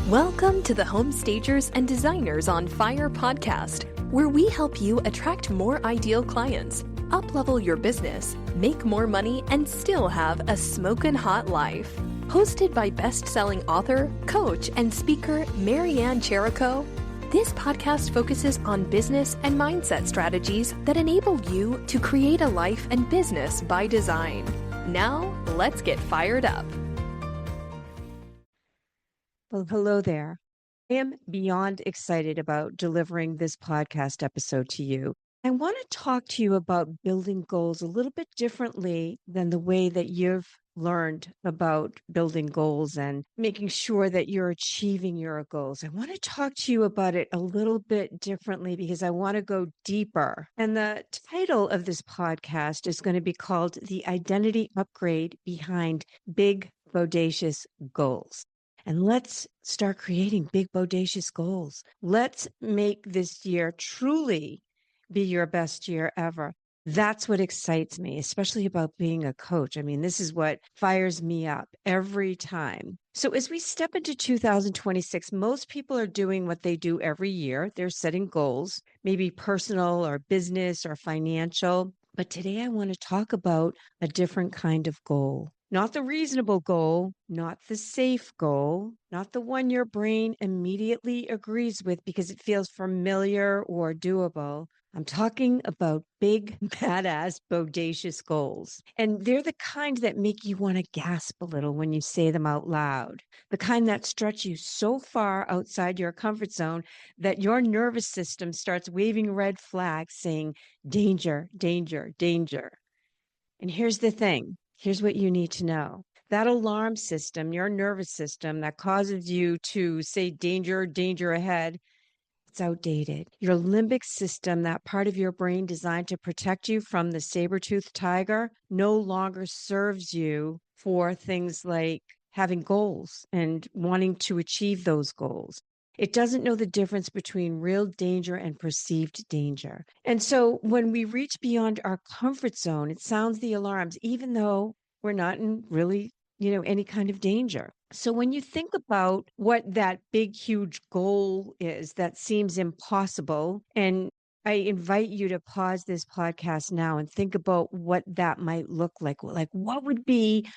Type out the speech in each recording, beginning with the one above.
Welcome to the Home Stagers and Designers on Fire podcast, where we help you attract more ideal clients, up-level your business, make more money, and still have a smokin' hot life. Hosted by best-selling author, coach, and speaker Marianne Cherico, this podcast focuses on business and mindset strategies that enable you to create a life and business by design. Now, let's get fired up. Well, hello there. I am beyond excited about delivering this podcast episode to you. I want to talk to you about building goals a little bit differently than the way that you've learned about building goals and making sure that you're achieving your goals. I want to talk to you about it a little bit differently because I want to go deeper. And the title of this podcast is going to be called The Identity Upgrade Behind Big Bodacious Goals. And let's start creating big, bodacious goals. Let's make this year truly be your best year ever. That's what excites me, especially about being a coach. I mean, this is what fires me up every time. So as we step into 2026, most people are doing what they do every year. They're setting goals, maybe personal or business or financial. But today I want to talk about a different kind of goal. Not the reasonable goal, not the safe goal, not the one your brain immediately agrees with because it feels familiar or doable. I'm talking about big, badass, bodacious goals. And they're the kind that make you want to gasp a little when you say them out loud. The kind that stretch you so far outside your comfort zone that your nervous system starts waving red flags saying, danger, danger, danger. And here's the thing. Here's what you need to know. That alarm system, your nervous system that causes you to say danger, danger ahead, it's outdated. Your limbic system, that part of your brain designed to protect you from the saber-toothed tiger, no longer serves you for things like having goals and wanting to achieve those goals. It doesn't know the difference between real danger and perceived danger. And so when we reach beyond our comfort zone, it sounds the alarms, even though we're not in really, any kind of danger. So when you think about what that big, huge goal is that seems impossible, and I invite you to pause this podcast now and think about what that might look like. Like, what would be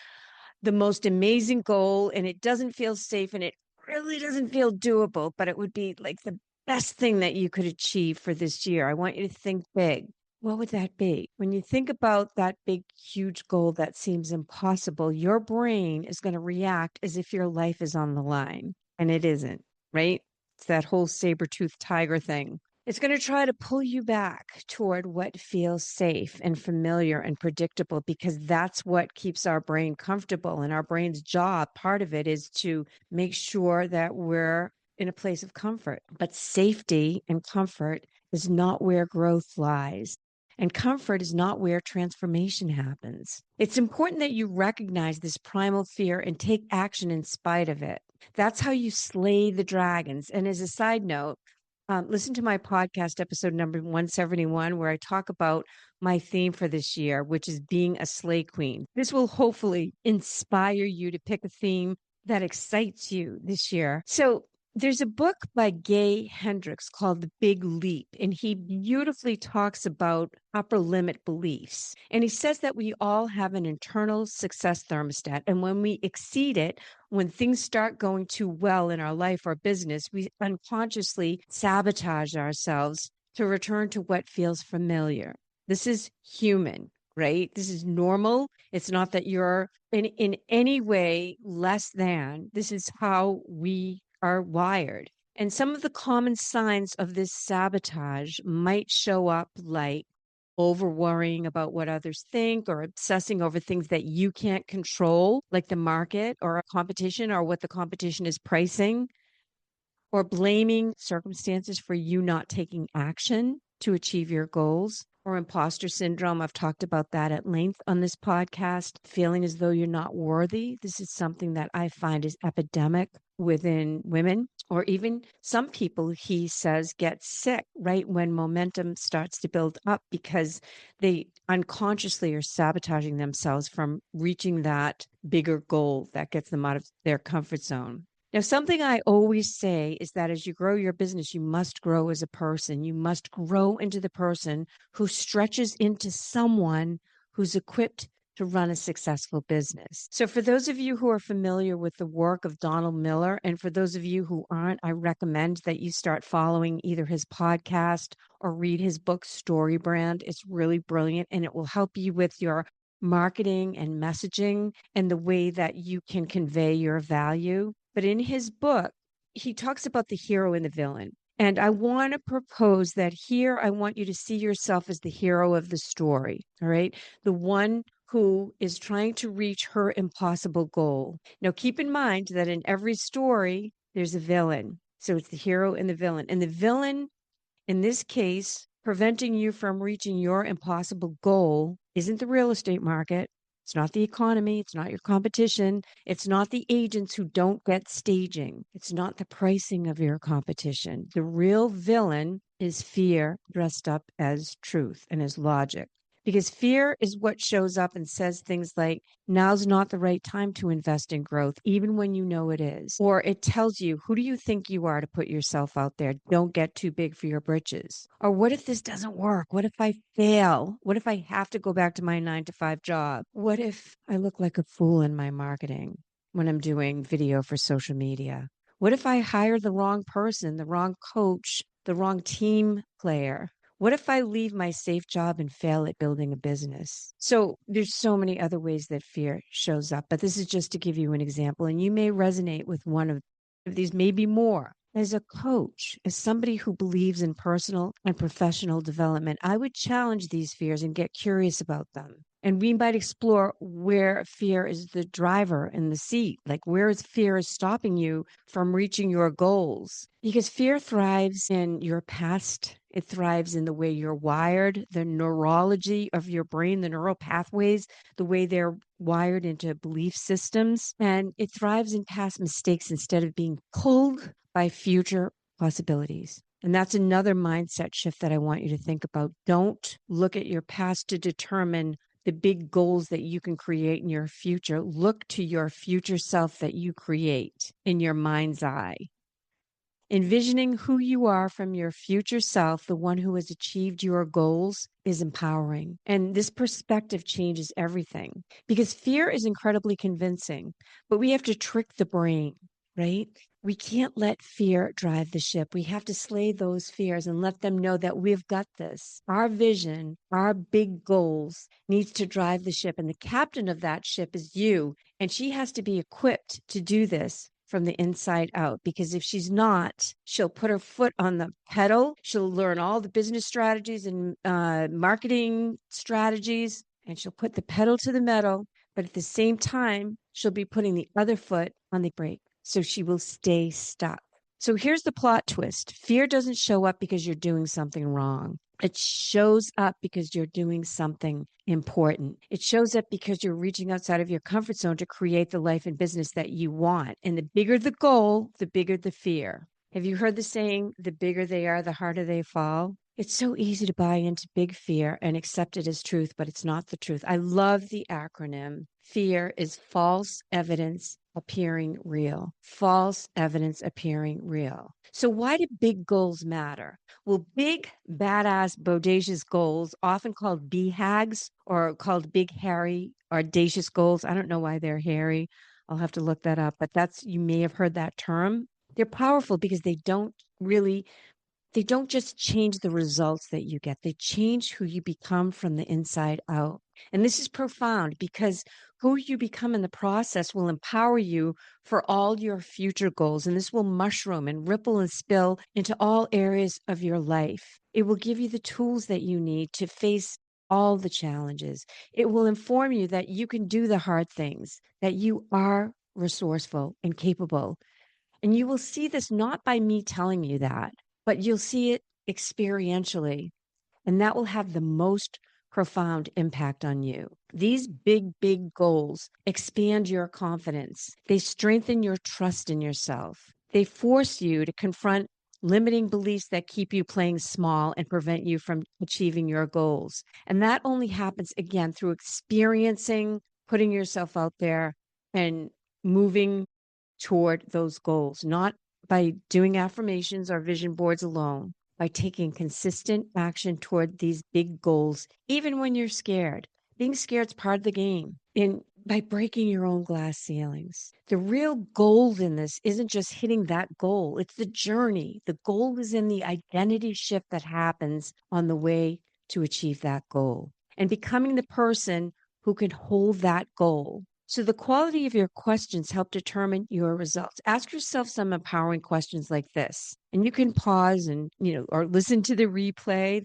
the most amazing goal? And it doesn't feel safe and it really doesn't feel doable, but it would be like the best thing that you could achieve for this year. I want you to think big. What would that be? When you think about that big, huge goal that seems impossible, your brain is going to react as if your life is on the line, and it isn't, right? It's that whole saber-toothed tiger thing. It's going to try to pull you back toward what feels safe and familiar and predictable because that's what keeps our brain comfortable. And our brain's job, part of it is to make sure that we're in a place of comfort. But safety and comfort is not where growth lies. And comfort is not where transformation happens. It's important that you recognize this primal fear and take action in spite of it. That's how you slay the dragons. And as a side note, listen to my podcast episode number 171, where I talk about my theme for this year, which is being a slay queen. This will hopefully inspire you to pick a theme that excites you this year. So there's a book by Gay Hendricks called The Big Leap, and he beautifully talks about upper limit beliefs. And he says that we all have an internal success thermostat. And when we exceed it, when things start going too well in our life or business, we unconsciously sabotage ourselves to return to what feels familiar. This is human, right? This is normal. It's not that you're in any way less than. This is how we are wired. And some of the common signs of this sabotage might show up like over worrying about what others think or obsessing over things that you can't control, like the market or a competition or what the competition is pricing, or blaming circumstances for you not taking action to achieve your goals, or imposter syndrome. I've talked about that at length on this podcast. Feeling as though you're not worthy. This is something that I find is epidemic within women, or even some people, he says, get sick right when momentum starts to build up because they unconsciously are sabotaging themselves from reaching that bigger goal that gets them out of their comfort zone. Now, something I always say is that as you grow your business, you must grow as a person. You must grow into the person who stretches into someone who's equipped to run a successful business. So, for those of you who are familiar with the work of Donald Miller, and for those of you who aren't, I recommend that you start following either his podcast or read his book, Story Brand. It's really brilliant and it will help you with your marketing and messaging and the way that you can convey your value. But in his book, he talks about the hero and the villain. And I want to propose that here, I want you to see yourself as the hero of the story. All right. The one who is trying to reach her impossible goal. Now, keep in mind that in every story, there's a villain. So it's the hero and the villain. And the villain, in this case, preventing you from reaching your impossible goal isn't the real estate market. It's not the economy. It's not your competition. It's not the agents who don't get staging. It's not the pricing of your competition. The real villain is fear dressed up as truth and as logic. Because fear is what shows up and says things like, now's not the right time to invest in growth, even when you know it is. Or it tells you, who do you think you are to put yourself out there? Don't get too big for your britches. Or what if this doesn't work? What if I fail? What if I have to go back to my 9 to 5 job? What if I look like a fool in my marketing when I'm doing video for social media? What if I hire the wrong person, the wrong coach, the wrong team player? What if I leave my safe job and fail at building a business? So there's so many other ways that fear shows up, but this is just to give you an example. And you may resonate with one of these, maybe more. As a coach, as somebody who believes in personal and professional development, I would challenge these fears and get curious about them. And we might explore where fear is the driver in the seat, like where is fear is stopping you from reaching your goals. Because fear thrives in your past. It thrives in the way you're wired, the neurology of your brain, the neural pathways, the way they're wired into belief systems. And it thrives in past mistakes instead of being pulled by future possibilities. And that's another mindset shift that I want you to think about. Don't look at your past to determine the big goals that you can create in your future. Look to your future self that you create in your mind's eye. Envisioning who you are from your future self, the one who has achieved your goals, is empowering. And this perspective changes everything because fear is incredibly convincing, but we have to trick the brain, right? We can't let fear drive the ship. We have to slay those fears and let them know that we've got this. Our vision, our big goals needs to drive the ship. And the captain of that ship is you. And she has to be equipped to do this from the inside out, because if she's not, she'll put her foot on the pedal. She'll learn all the business strategies and marketing strategies, and she'll put the pedal to the metal. But at the same time, she'll be putting the other foot on the brake. So she will stay stuck. So here's the plot twist. Fear doesn't show up because you're doing something wrong. It shows up because you're doing something important. It shows up because you're reaching outside of your comfort zone to create the life and business that you want. And the bigger the goal, the bigger the fear. Have you heard the saying, the bigger they are, the harder they fall? It's so easy to buy into big fear and accept it as truth, but it's not the truth. I love the acronym. Fear is false evidence appearing real. False evidence appearing real. So why do big goals matter? Well, big, badass, bodacious goals, often called BHAGs or called big, hairy, audacious goals. I don't know why they're hairy. I'll have to look that up, but you may have heard that term. They're powerful because they don't just change the results that you get, they change who you become from the inside out. And this is profound because who you become in the process will empower you for all your future goals. And this will mushroom and ripple and spill into all areas of your life. It will give you the tools that you need to face all the challenges. It will inform you that you can do the hard things, that you are resourceful and capable. And you will see this not by me telling you that, but you'll see it experientially. And that will have the most profound impact on you. These big, big goals expand your confidence. They strengthen your trust in yourself. They force you to confront limiting beliefs that keep you playing small and prevent you from achieving your goals. And that only happens, again, through experiencing, putting yourself out there and moving toward those goals, not by doing affirmations or vision boards alone, by taking consistent action toward these big goals, even when you're scared. Being scared is part of the game. And by breaking your own glass ceilings. The real gold in this isn't just hitting that goal, it's the journey. The goal is in the identity shift that happens on the way to achieve that goal and becoming the person who can hold that goal. So the quality of your questions help determine your results. Ask yourself some empowering questions like this. And you can pause and, or listen to the replay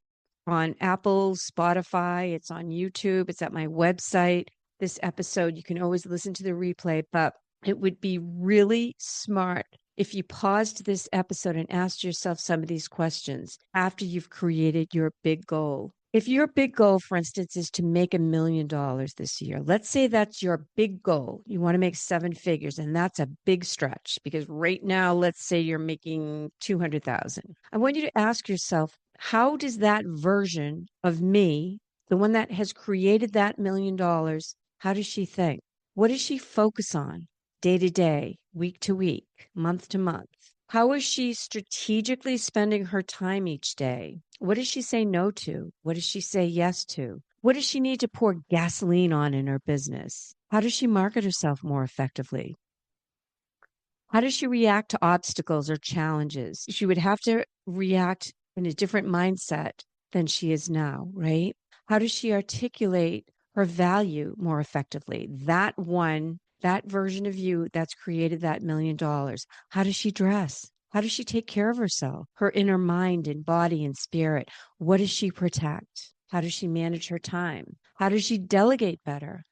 on Apple, Spotify, it's on YouTube, it's at my website. This episode, you can always listen to the replay, but it would be really smart if you paused this episode and asked yourself some of these questions after you've created your big goal. If your big goal, for instance, is to make $1 million this year, let's say that's your big goal. You want to make 7 figures, and that's a big stretch because right now, let's say you're making 200,000. I want you to ask yourself, how does that version of me, the one that has created that $1 million, how does she think? What does she focus on day to day, week to week, month to month? How is she strategically spending her time each day? What does she say no to? What does she say yes to? What does she need to pour gasoline on in her business? How does she market herself more effectively? How does she react to obstacles or challenges? She would have to react in a different mindset than she is now, right? How does she articulate her value more effectively? That version of you that's created that $1 million. How does she dress? How does she take care of herself? Her inner mind and body and spirit. What does she protect? How does she manage her time? How does she delegate better?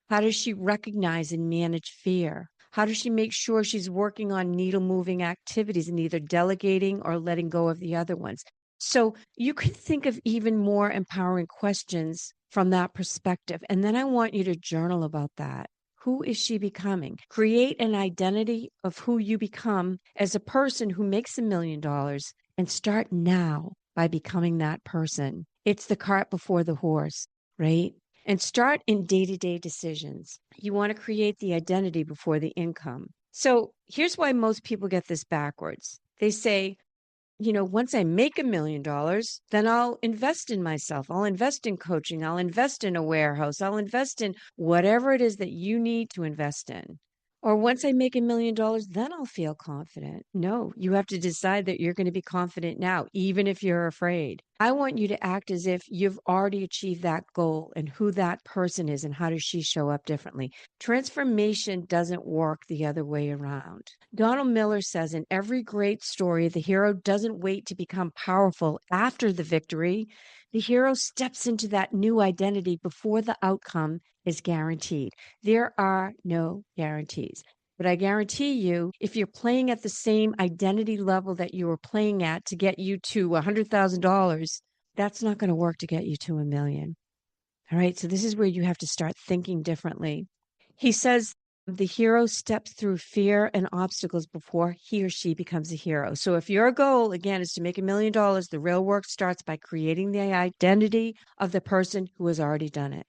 How does she recognize and manage fear? How does she make sure she's working on needle moving activities and either delegating or letting go of the other ones? So you can think of even more empowering questions from that perspective. And then I want you to journal about that. Who is she becoming? Create an identity of who you become as a person who makes $1 million and start now by becoming that person. It's the cart before the horse, right? And start in day-to-day decisions. You want to create the identity before the income. So here's why most people get this backwards. They say, once I make $1 million, then I'll invest in myself. I'll invest in coaching. I'll invest in a warehouse. I'll invest in whatever it is that you need to invest in. Or once I make $1 million, then I'll feel confident. No, you have to decide that you're going to be confident now, even if you're afraid. I want you to act as if you've already achieved that goal and who that person is and how does she show up differently. Transformation doesn't work the other way around. Donald Miller says in every great story, the hero doesn't wait to become powerful after the victory. The hero steps into that new identity before the outcome is guaranteed. There are no guarantees. But I guarantee you, if you're playing at the same identity level that you were playing at to get you to $100,000, that's not going to work to get you to $1 million. All right. So this is where you have to start thinking differently. He says the hero steps through fear and obstacles before he or she becomes a hero. So if your goal, again, is to make $1 million, the real work starts by creating the identity of the person who has already done it.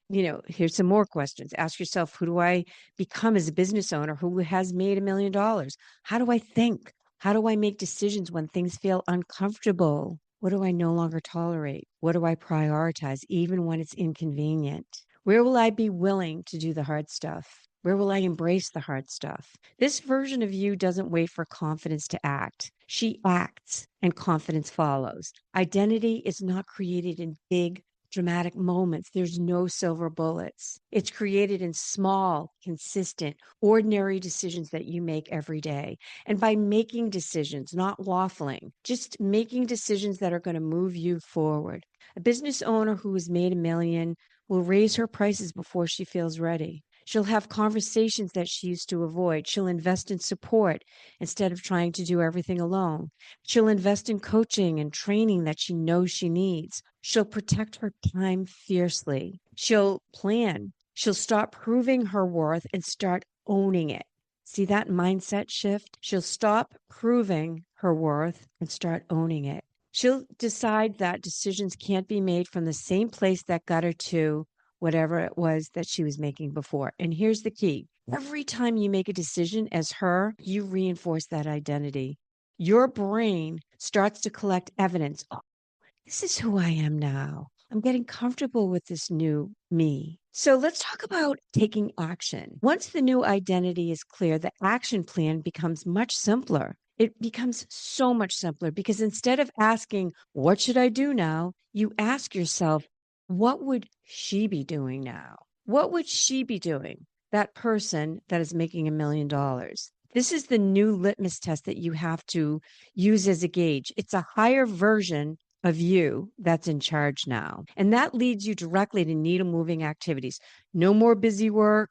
Here's some more questions. Ask yourself, who do I become as a business owner who has made $1 million? How do I think? How do I make decisions when things feel uncomfortable? What do I no longer tolerate? What do I prioritize, even when it's inconvenient? Where will I be willing to do the hard stuff? Where will I embrace the hard stuff? This version of you doesn't wait for confidence to act. She acts and confidence follows. Identity is not created in big, dramatic moments. There's no silver bullets. It's created in small, consistent, ordinary decisions that you make every day. And by making decisions, not waffling, just making decisions that are going to move you forward. A business owner who has made $1 million will raise her prices before she feels ready. She'll have conversations that she used to avoid. She'll invest in support instead of trying to do everything alone. She'll invest in coaching and training that she knows she needs. She'll protect her time fiercely. She'll plan. She'll stop proving her worth and start owning it. See that mindset shift? She'll stop proving her worth and start owning it. She'll decide that decisions can't be made from the same place that got her to whatever it was that she was making before. And here's the key. Every time you make a decision as her, you reinforce that identity. Your brain starts to collect evidence. Oh, this is who I am now. I'm getting comfortable with this new me. So let's talk about taking action. Once the new identity is clear, the action plan becomes much simpler. It becomes so much simpler because instead of asking, what should I do now? You ask yourself, what would she be doing now? What would she be doing? That person that is making $1 million. This is the new litmus test that you have to use as a gauge. It's a higher version of you that's in charge now. And that leads you directly to needle moving activities. No more busy work,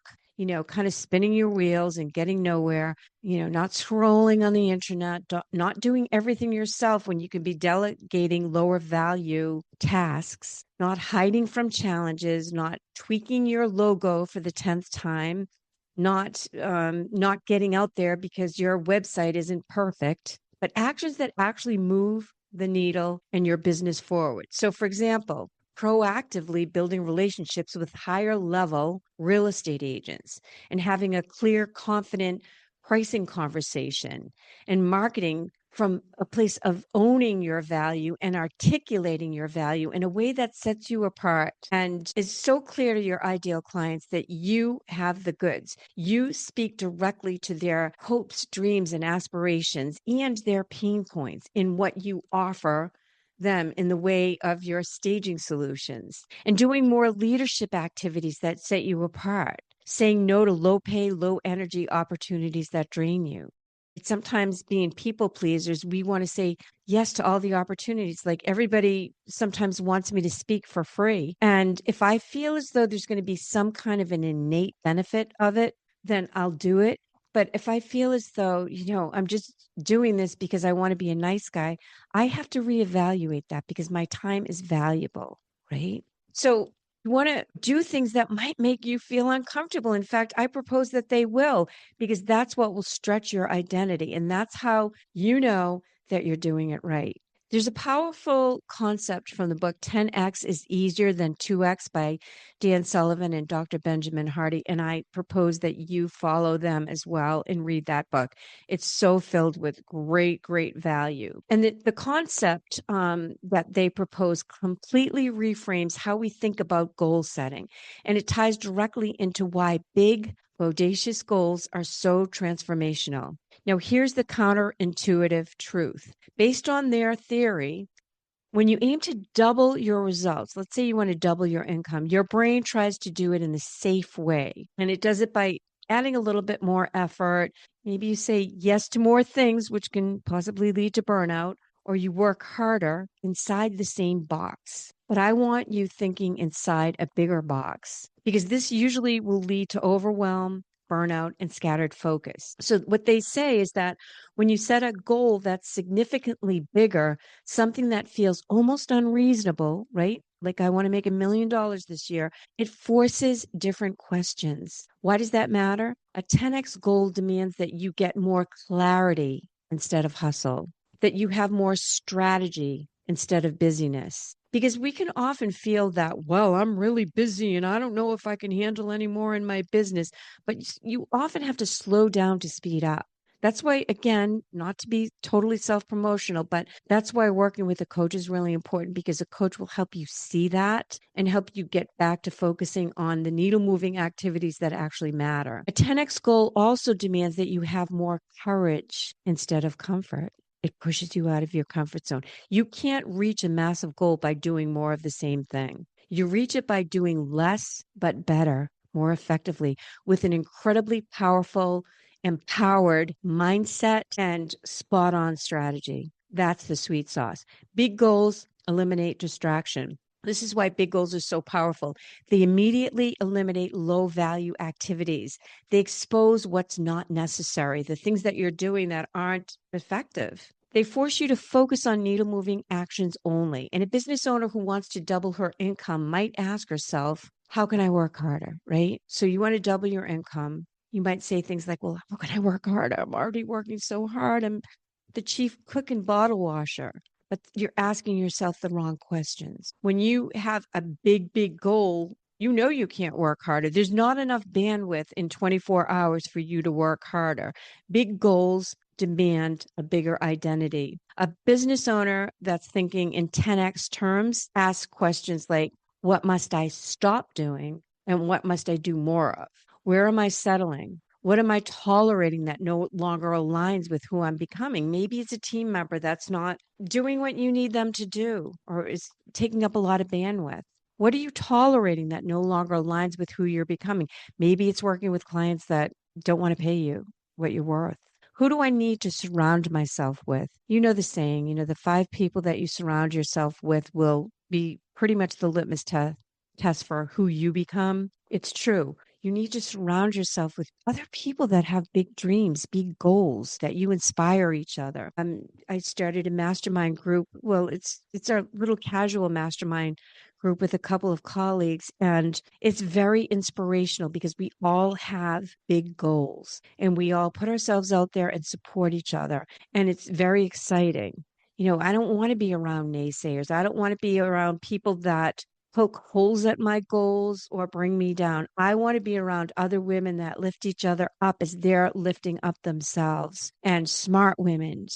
kind of spinning your wheels and getting nowhere, not scrolling on the internet, not doing everything yourself when you can be delegating lower value tasks, not hiding from challenges, not tweaking your logo for the 10th time, not getting out there because your website isn't perfect, but actions that actually move the needle and your business forward. So, for example, proactively building relationships with higher level real estate agents and having a clear, confident pricing conversation and marketing from a place of owning your value and articulating your value in a way that sets you apart and is so clear to your ideal clients that you have the goods. You speak directly to their hopes, dreams, and aspirations and their pain points in what you offer them in the way of your staging solutions and doing more leadership activities that set you apart, saying no to low pay, low energy opportunities that drain you. Sometimes being people pleasers, we want to say yes to all the opportunities. Like everybody sometimes wants me to speak for free. And if I feel as though there's going to be some kind of an innate benefit of it, then I'll do it. But if I feel as though, I'm just doing this because I want to be a nice guy, I have to reevaluate that because my time is valuable, right? So you want to do things that might make you feel uncomfortable. In fact, I propose that they will, because that's what will stretch your identity. And that's how you know that you're doing it right. There's a powerful concept from the book 10X is Easier Than 2X by Dan Sullivan and Dr. Benjamin Hardy. And I propose that you follow them as well and read that book. It's so filled with great, great value. And the concept that they propose completely reframes how we think about goal setting. And it ties directly into why big, bodacious goals are so transformational. Now, here's the counterintuitive truth. Based on their theory, when you aim to double your results, let's say you want to double your income, your brain tries to do it in a safe way. And it does it by adding a little bit more effort. Maybe you say yes to more things, which can possibly lead to burnout, or you work harder inside the same box. But I want you thinking inside a bigger box because this usually will lead to overwhelm, burnout, and scattered focus. So, what they say is that when you set a goal that's significantly bigger, something that feels almost unreasonable, right? Like, I want to make $1 million this year. It forces different questions. Why does that matter? A 10X goal demands that you get more clarity instead of hustle, that you have more strategy instead of busyness. Because we can often feel that, well, I'm really busy and I don't know if I can handle any more in my business. But you often have to slow down to speed up. That's why, again, not to be totally self promotional, but that's why working with a coach is really important because a coach will help you see that and help you get back to focusing on the needle moving activities that actually matter. A 10X goal also demands that you have more courage instead of comfort. It pushes you out of your comfort zone. You can't reach a massive goal by doing more of the same thing. You reach it by doing less, but better, more effectively, with an incredibly powerful, empowered mindset and spot on strategy. That's the sweet sauce. Big goals eliminate distraction. This is why big goals are so powerful. They immediately eliminate low value activities. They expose what's not necessary, the things that you're doing that aren't effective. They force you to focus on needle moving actions only. And a business owner who wants to double her income might ask herself, how can I work harder? Right? So you want to double your income. You might say things like, well, how can I work harder? I'm already working so hard. I'm the chief cook and bottle washer. But you're asking yourself the wrong questions. When you have a big, big goal, You know you can't work harder. There's not enough bandwidth in 24 hours for you to work harder. Big goals demand a bigger identity. A business owner that's thinking in 10x terms asks questions like, what must I stop doing? And what must I do more of? Where am I settling? What am I tolerating that no longer aligns with who I'm becoming? Maybe it's a team member that's not doing what you need them to do or is taking up a lot of bandwidth. What are you tolerating that no longer aligns with who you're becoming? Maybe it's working with clients that don't want to pay you what you're worth. Who do I need to surround myself with? You know the saying, the 5 people that you surround yourself with will be pretty much the litmus test for who you become. It's true. You need to surround yourself with other people that have big dreams, big goals, that you inspire each other. I started a mastermind group. Well, it's our little casual mastermind group with a couple of colleagues, and it's very inspirational because we all have big goals and we all put ourselves out there and support each other. And it's very exciting. I don't want to be around naysayers. I don't want to be around people that poke holes at my goals or bring me down. I want to be around other women that lift each other up as they're lifting up themselves, and smart women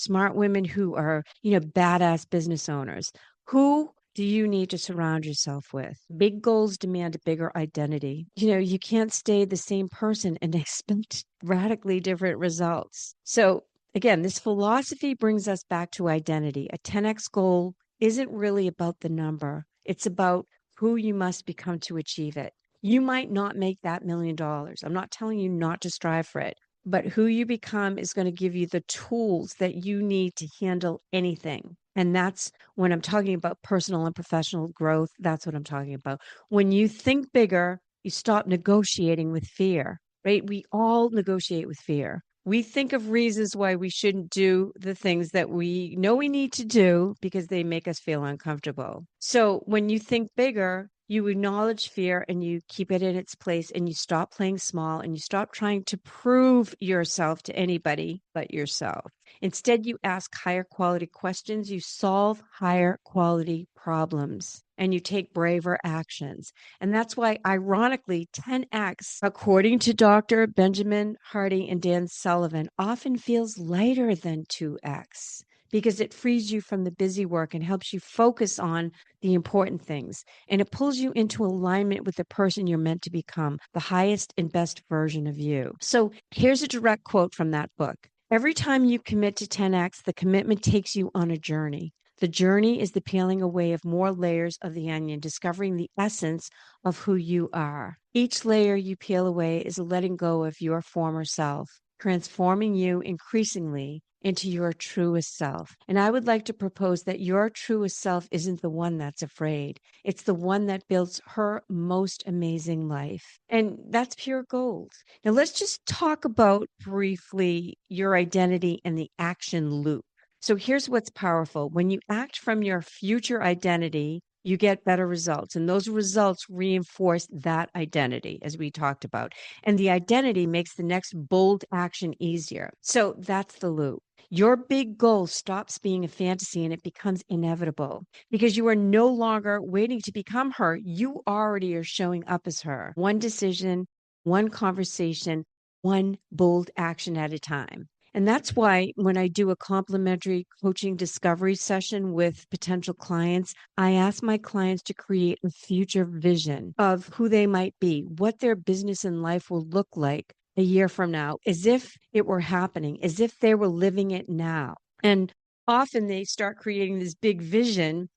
who are, badass business owners. Who do you need to surround yourself with? Big goals demand a bigger identity. You can't stay the same person and expect radically different results. So again, this philosophy brings us back to identity. A 10x goal isn't really about the number. It's about who you must become to achieve it. You might not make that $1 million. I'm not telling you not to strive for it, but who you become is going to give you the tools that you need to handle anything. And that's when I'm talking about personal and professional growth. That's what I'm talking about. When you think bigger, you stop negotiating with fear, right? We all negotiate with fear. We think of reasons why we shouldn't do the things that we know we need to do because they make us feel uncomfortable. So when you think bigger, you acknowledge fear and you keep it in its place, and you stop playing small and you stop trying to prove yourself to anybody but yourself. Instead, you ask higher quality questions, you solve higher quality problems, and you take braver actions. And that's why, ironically, 10x, according to Dr. Benjamin Hardy and Dan Sullivan, often feels lighter than 2x because it frees you from the busy work and helps you focus on the important things. And it pulls you into alignment with the person you're meant to become, the highest and best version of you. So here's a direct quote from that book. Every time you commit to 10x, the commitment takes you on a journey. The journey is the peeling away of more layers of the onion, discovering the essence of who you are. Each layer you peel away is a letting go of your former self, transforming you increasingly into your truest self. And I would like to propose that your truest self isn't the one that's afraid. It's the one that builds her most amazing life. And that's pure gold. Now let's just talk about briefly your identity and the action loop. So here's what's powerful. When you act from your future identity, you get better results. And those results reinforce that identity, as we talked about. And the identity makes the next bold action easier. So that's the loop. Your big goal stops being a fantasy and it becomes inevitable because you are no longer waiting to become her. You already are showing up as her. One decision, one conversation, one bold action at a time. And that's why when I do a complimentary coaching discovery session with potential clients, I ask my clients to create a future vision of who they might be, what their business and life will look like a year from now, as if it were happening, as if they were living it now. And often they start creating this big vision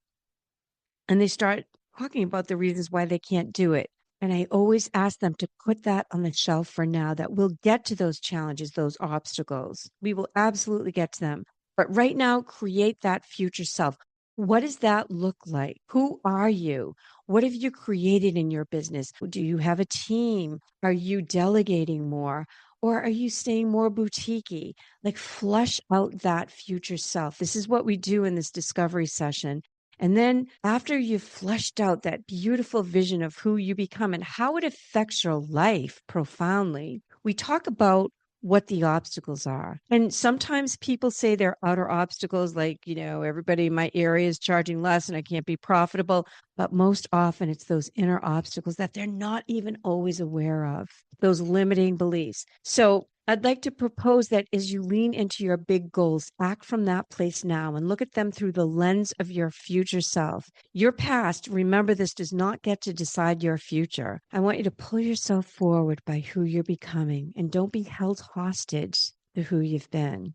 and they start talking about the reasons why they can't do it. And I always ask them to put that on the shelf for now, that we'll get to those challenges, those obstacles. We will absolutely get to them. But right now, create that future self. What does that look like? Who are you? What have you created in your business? Do you have a team? Are you delegating more? Or are you staying more boutique-y? Like, flush out that future self. This is what we do in this discovery session. And then after you've fleshed out that beautiful vision of who you become and how it affects your life profoundly, we talk about what the obstacles are. And sometimes people say they're outer obstacles, like, everybody in my area is charging less and I can't be profitable. But most often it's those inner obstacles that they're not even always aware of, those limiting beliefs. So I'd like to propose that as you lean into your big goals, act from that place now and look at them through the lens of your future self. Your past, remember this, does not get to decide your future. I want you to pull yourself forward by who you're becoming and don't be held hostage to who you've been.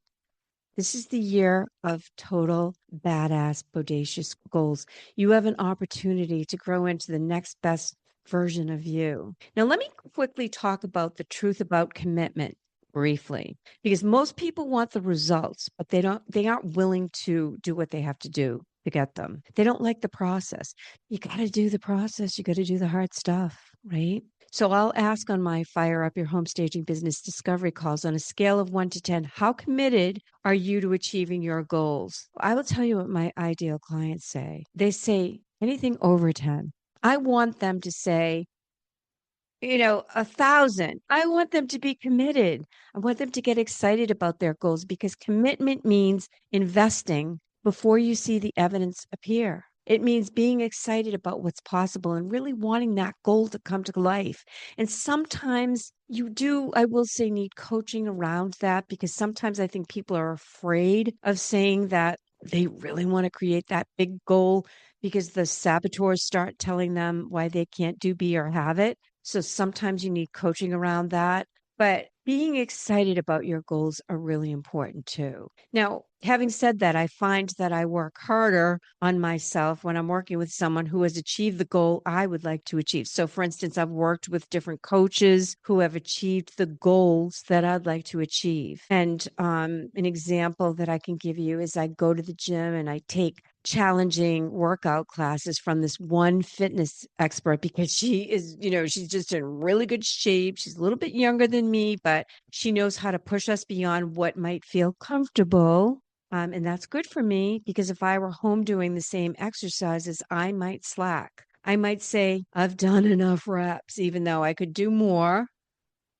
This is the year of total badass, bodacious goals. You have an opportunity to grow into the next best version of you. Now, let me quickly talk about the truth about commitment briefly, because most people want the results, but they aren't willing to do what they have to do to get them. They don't like the process. You got to do the process. You got to do the hard stuff, right? So I'll ask on my Fire Up Your Home Staging Business Discovery calls, on a scale of 1 to 10, how committed are you to achieving your goals? I will tell you what my ideal clients say. They say anything over 10. I want them to say, 1,000. I want them to be committed. I want them to get excited about their goals, because commitment means investing before you see the evidence appear. It means being excited about what's possible and really wanting that goal to come to life. And sometimes you do, I will say, need coaching around that, because sometimes I think people are afraid of saying that they really want to create that big goal because the saboteurs start telling them why they can't do, be, or have it. So sometimes you need coaching around that. But being excited about your goals are really important too. Now, having said that, I find that I work harder on myself when I'm working with someone who has achieved the goal I would like to achieve. So, for instance, I've worked with different coaches who have achieved the goals that I'd like to achieve. And an example that I can give you is I go to the gym and I take challenging workout classes from this one fitness expert, because she is, she's just in really good shape. She's a little bit younger than me, but she knows how to push us beyond what might feel comfortable. And that's good for me, because if I were home doing the same exercises, I might slack. I might say, I've done enough reps, even though I could do more.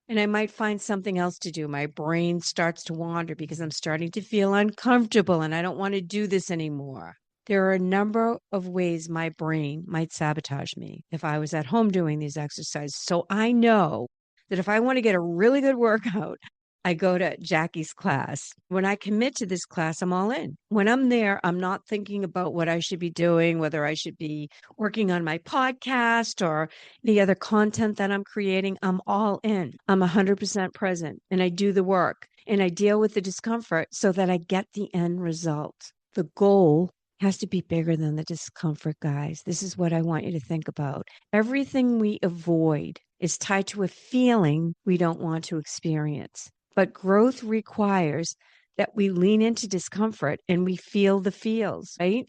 And I might find something else to do. My brain starts to wander because I'm starting to feel uncomfortable and I don't want to do this anymore. There are a number of ways my brain might sabotage me if I was at home doing these exercises. So I know that if I want to get a really good workout, I go to Jackie's class. When I commit to this class, I'm all in. When I'm there, I'm not thinking about what I should be doing, whether I should be working on my podcast or the other content that I'm creating. I'm all in. I'm 100% present, and I do the work and I deal with the discomfort so that I get the end result. The goal has to be bigger than the discomfort, guys. This is what I want you to think about. Everything we avoid is tied to a feeling we don't want to experience. But growth requires that we lean into discomfort and we feel the feels, right?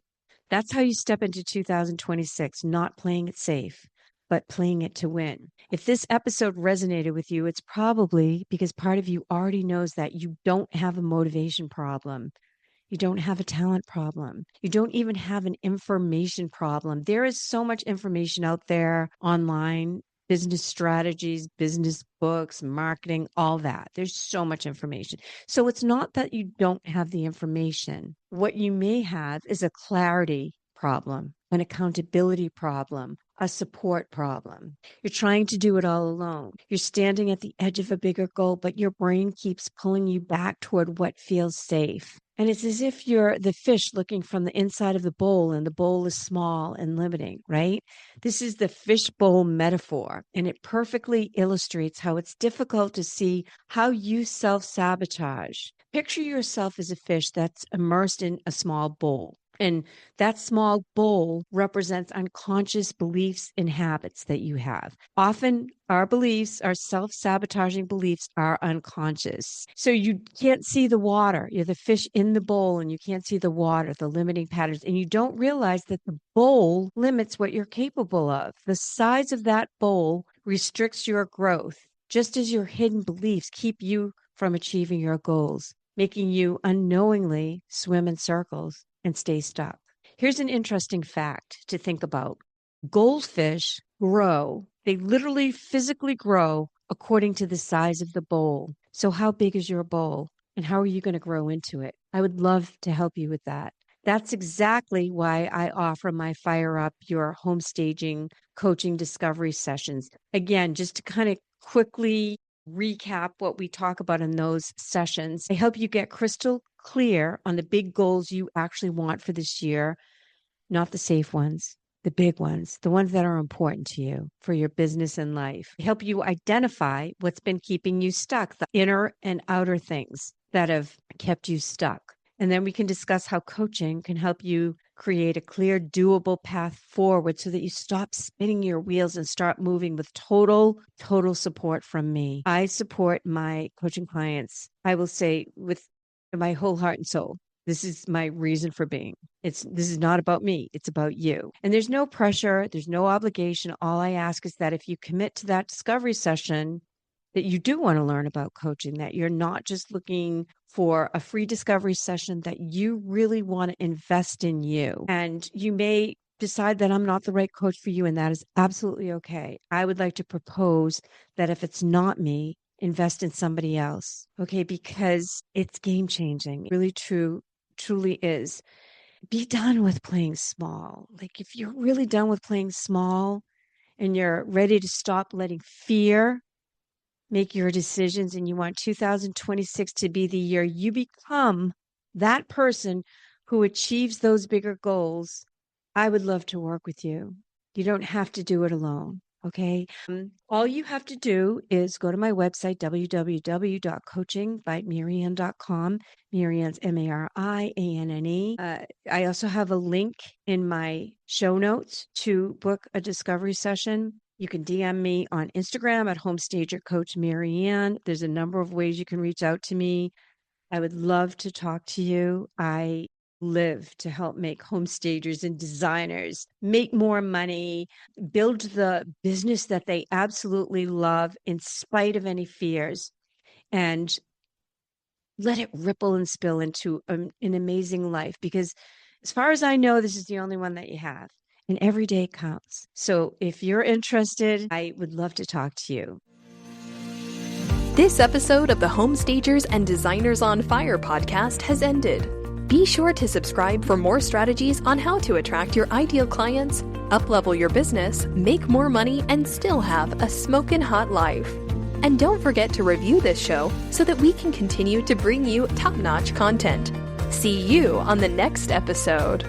That's how you step into 2026, not playing it safe, but playing it to win. If this episode resonated with you, it's probably because part of you already knows that you don't have a motivation problem. You don't have a talent problem. You don't even have an information problem. There is so much information out there online, business strategies, business books, marketing, all that. There's so much information. So it's not that you don't have the information. What you may have is a clarity problem, an accountability problem, a support problem. You're trying to do it all alone. You're standing at the edge of a bigger goal, but your brain keeps pulling you back toward what feels safe. And it's as if you're the fish looking from the inside of the bowl and the bowl is small and limiting, right? This is the fishbowl metaphor, and it perfectly illustrates how it's difficult to see how you self-sabotage. Picture yourself as a fish that's immersed in a small bowl. And that small bowl represents unconscious beliefs and habits that you have. Often our beliefs, our self-sabotaging beliefs, are unconscious. So you can't see the water. You're the fish in the bowl and you can't see the water, the limiting patterns. And you don't realize that the bowl limits what you're capable of. The size of that bowl restricts your growth, just as your hidden beliefs keep you from achieving your goals, making you unknowingly swim in circles and stay stuck. Here's an interesting fact to think about. Goldfish grow, they literally physically grow according to the size of the bowl. So how big is your bowl and how are you going to grow into it? I would love to help you with that. That's exactly why I offer my Fire Up Your Home Staging coaching discovery sessions. Again, just to kind of quickly recap what we talk about in those sessions, I help you get crystal clear on the big goals you actually want for this year, not the safe ones, the big ones, the ones that are important to you for your business and life. I help you identify what's been keeping you stuck, the inner and outer things that have kept you stuck. And then we can discuss how coaching can help you create a clear, doable path forward so that you stop spinning your wheels and start moving with total support from me. I support my coaching clients, I will say, with my whole heart and soul. This is my reason for being. This is not about me. It's about you. And there's no pressure. There's no obligation. All I ask is that if you commit to that discovery session, that you do want to learn about coaching, that you're not just looking for a free discovery session, that you really want to invest in you. And you may decide that I'm not the right coach for you, and that is absolutely okay. I would like to propose that if it's not me, invest in somebody else, okay? Because it's game changing. Really truly is. Be done with playing small. Like if you're really done with playing small and you're ready to stop letting fear make your decisions and you want 2026 to be the year you become that person who achieves those bigger goals, I would love to work with you. You don't have to do it alone. Okay. All you have to do is go to my website, www.coachingbyMarianne.com. Marianne's Marianne. I also have a link in my show notes to book a discovery session. You can DM me on Instagram at Homestager Coach Marianne. There's a number of ways you can reach out to me. I would love to talk to you. I live to help make homestagers and designers make more money, build the business that they absolutely love in spite of any fears, and let it ripple and spill into an amazing life. Because as far as I know, this is the only one that you have. And every day counts. So if you're interested, I would love to talk to you. This episode of the Homestagers and Designers on Fire podcast has ended. Be sure to subscribe for more strategies on how to attract your ideal clients, uplevel your business, make more money, and still have a smoking hot life. And don't forget to review this show so that we can continue to bring you top-notch content. See you on the next episode.